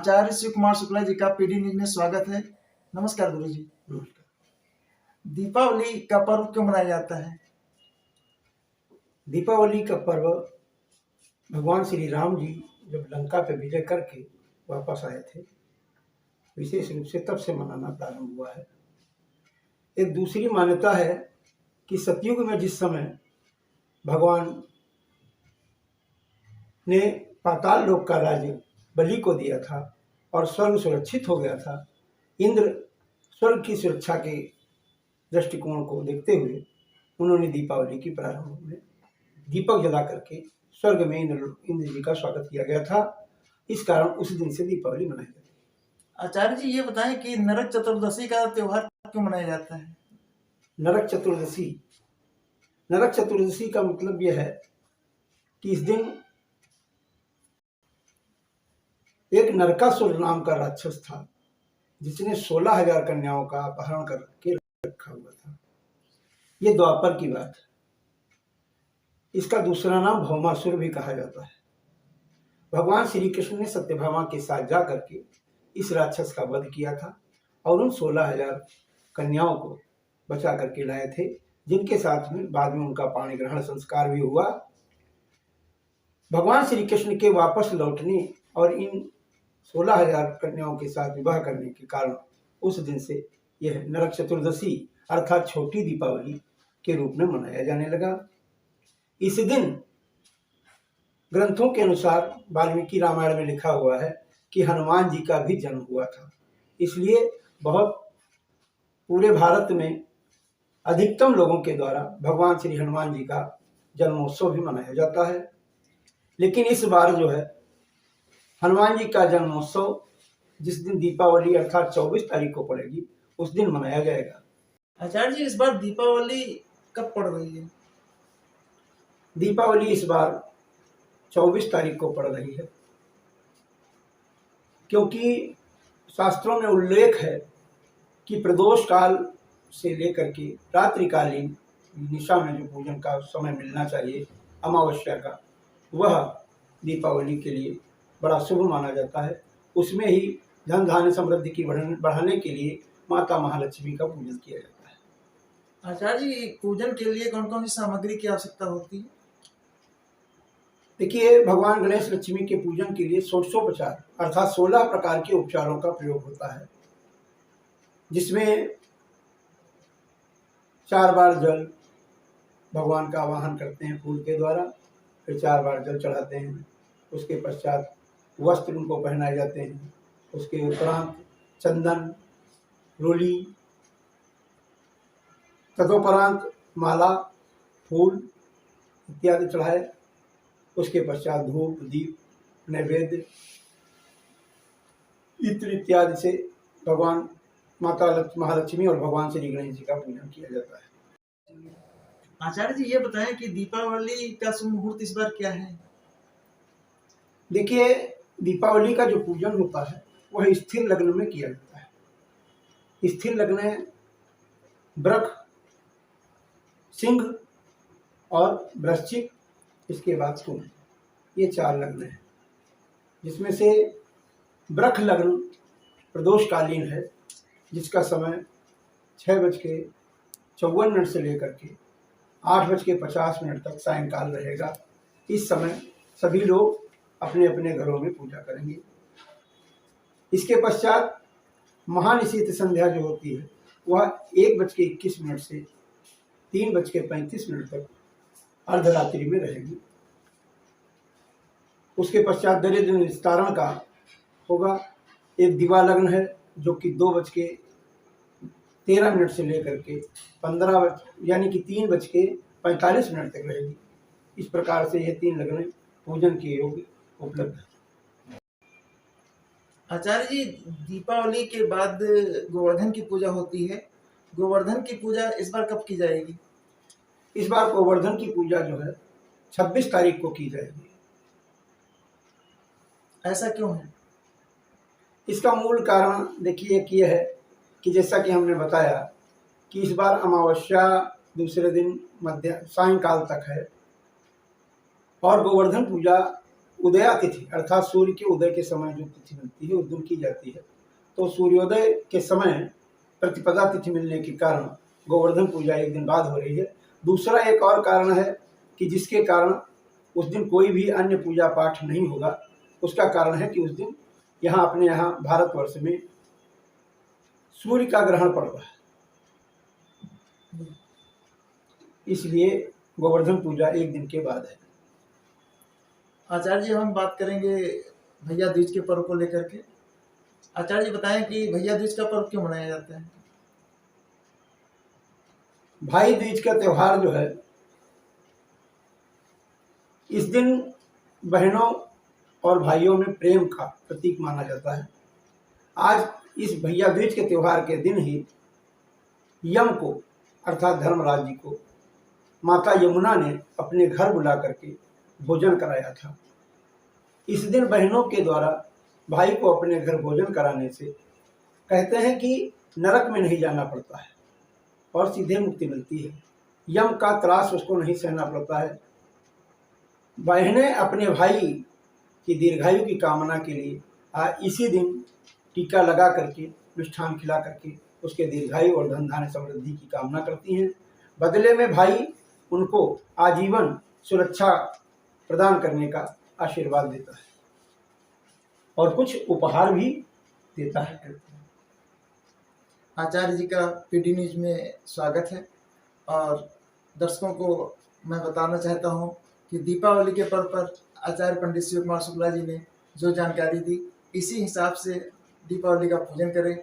आचार्य शिव कुमार शुक्ला जी का PD news में स्वागत है। नमस्कार गुरु जी। नमस्कार। दीपावली का पर्व क्यों मनाया जाता है? दीपावली का पर्व भगवान श्री राम जी जब लंका पे विजय करके वापस आए थे, विशेष रूप से तब से मनाना प्रारंभ हुआ है। एक दूसरी मान्यता है कि सतयुग में जिस समय भगवान ने पाताल लोक का राज्य बलि को दिया था और स्वर्ग सुरक्षित हो गया था, इंद्र स्वर्ग की सुरक्षा के दृष्टिकोण को देखते हुए उन्होंने दीपावली की प्रारंभ में दीपक जला करके स्वर्ग में इंद्र जी का स्वागत किया गया था। इस कारण उस दिन से दीपावली मनाई जाती है। आचार्य जी ये बताएं कि नरक चतुर्दशी का त्योहार क्यों मनाया जाता है? नरक चतुर्दशी का मतलब यह है कि इस दिन एक नरकासुर नाम का राक्षस था, जिसने 16,000 कन्याओं का अपहरण करके रखा हुआ था। ये द्वापर की बात है। इसका दूसरा नाम भौमासुर भी कहा जाता है। भगवान श्री कृष्ण ने सत्यभामा के साथ जा करके इस राक्षस का वध किया था और उन 16,000 कन्याओं को बचा करके लाए थे, जिनके साथ में बाद में उनका पाणी ग्रहण संस्कार भी हुआ। भगवान श्री कृष्ण के वापस लौटने और इन 16,000 कन्याओं के साथ विवाह करने के कारण उस दिन से यह नरक चतुर्दशी अर्थात छोटी दीपावली के रूप में मनाया जाने लगा। इस दिन ग्रंथों के अनुसार वाल्मीकि रामायण में लिखा हुआ है कि हनुमान जी का भी जन्म हुआ था। इसलिए बहुत पूरे भारत में अधिकतम लोगों के द्वारा भगवान श्री हनुमान जी का जन्मोत्सव भी मनाया जाता है। लेकिन इस बार जो है हनुमान जी का जन्मोत्सव जिस दिन दीपावली अर्थात 24 तारीख को पड़ेगी उस दिन मनाया जाएगा। आचार्य जी इस बार दीपावली कब पड़ रही है? दीपावली इस बार 24 तारीख को पड़ रही है, क्योंकि शास्त्रों में उल्लेख है कि प्रदोष काल से लेकर के रात्रिकालीन निशा में जो पूजन का समय मिलना चाहिए अमावस्या का, वह दीपावली के लिए बड़ा शुभ माना जाता है। उसमें ही धन धान्य समृद्धि की बढ़ाने के लिए माता महालक्ष्मी का पूजन किया जाता है। आचार्य जी पूजन के लिए कौन कौन सी सामग्री की आवश्यकता होती है? देखिए, भगवान गणेश लक्ष्मी के पूजन के लिए षोडशोपचार अर्थात 16 प्रकार के उपचारों का प्रयोग होता है, जिसमें 4 बार जल भगवान का आवाहन करते हैं फूल के द्वारा, फिर 4 बार जल चढ़ाते हैं। उसके पश्चात वस्त्र उनको पहनाए जाते हैं। उसके उपरांत चंदन, रोली, तदोपरांत माला, फूल इत्यादि चढ़ाए। उसके पश्चात धूप, दीप, नैवेद्य, इत्र इत्यादि से भगवान माता महालक्ष्मी और भगवान श्री गणेश जी का पूजन किया जाता है। आचार्य जी ये बताएं कि दीपावली का शुभ मुहूर्त इस बार क्या है? देखिए, दीपावली का जो पूजन होता है वह स्थिर लग्न में किया जाता है। स्थिर लग्न वृक, सिंह और वृश्चिक, इसके बाद कुंभ, ये 4 लग्न हैं, जिसमें से वृक लग्न प्रदोषकालीन है, जिसका समय 6:54 से लेकर के 8:50 तक सायंकाल रहेगा। इस समय सभी लोग अपने अपने घरों में पूजा करेंगे। इसके पश्चात महानिशीत संध्या जो होती है वह 1:21 से 3:35 तक अर्धरात्रि में रहेगी। उसके पश्चात दरिद्र निस्तारण का होगा। एक दिवा लग्न है जो कि 2:13 से लेकर के 15 यानी कि 3:45 तक रहेगी। इस प्रकार से ये 3 लग्न पूजन के योग्य उपलब्ध है। आचार्य जी दीपावली के बाद गोवर्धन की पूजा होती है। गोवर्धन की पूजा इस बार कब की जाएगी? इस बार गोवर्धन की पूजा जो है 26 तारीख को की जाएगी। ऐसा क्यों है? इसका मूल कारण देखिए कि यह है कि जैसा कि हमने बताया कि इस बार अमावस्या दूसरे दिन सायंकाल तक है और गोवर्धन पूजा उदया तिथि अर्थात सूर्य के उदय के समय जो तिथि मिलती है उस दिन की जाती है। तो सूर्योदय के समय प्रतिपदा तिथि मिलने के कारण गोवर्धन पूजा एक दिन बाद हो रही है। दूसरा एक और कारण है कि जिसके कारण उस दिन कोई भी अन्य पूजा पाठ नहीं होगा। उसका कारण है कि उस दिन यहाँ अपने यहाँ भारतवर्ष में सूर्य का ग्रहण पड़ रहा है, इसलिए गोवर्धन पूजा एक दिन के बाद है। आचार्य जी, हम बात करेंगे भैया दूज के पर्व को लेकर के। आचार्य जी बताएं कि भैया दूज का पर्व क्यों मनाया जाता है? भाई दूज का त्योहार जो है, इस दिन बहनों और भाइयों में प्रेम का प्रतीक माना जाता है। आज इस भैया दूज के त्योहार के दिन ही यम को अर्थात धर्मराज जी को माता यमुना ने अपने घर बुला करके भोजन कराया था। इस दिन बहनों के द्वारा भाई को अपने घर भोजन कराने से कहते हैं कि नरक में नहीं जाना पड़ता है और सीधे मुक्ति मिलती है। यम का त्रास उसको नहीं सहना पड़ता है। बहनें अपने भाई की दीर्घायु की कामना के लिए इसी दिन टीका लगा करके मिष्ठान खिला करके उसके दीर्घायु और धन धान्य समृद्धि की कामना करती हैं। बदले में भाई उनको आजीवन सुरक्षा प्रदान करने का आशीर्वाद देता है और कुछ उपहार भी देता है। आचार्य जी का पीडी न्यूज में स्वागत है और दर्शकों को मैं बताना चाहता हूं कि दीपावली के पर्व पर आचार्य पंडित शिव कुमार शुक्ला जी ने जो जानकारी दी, इसी हिसाब से दीपावली का पूजन करें।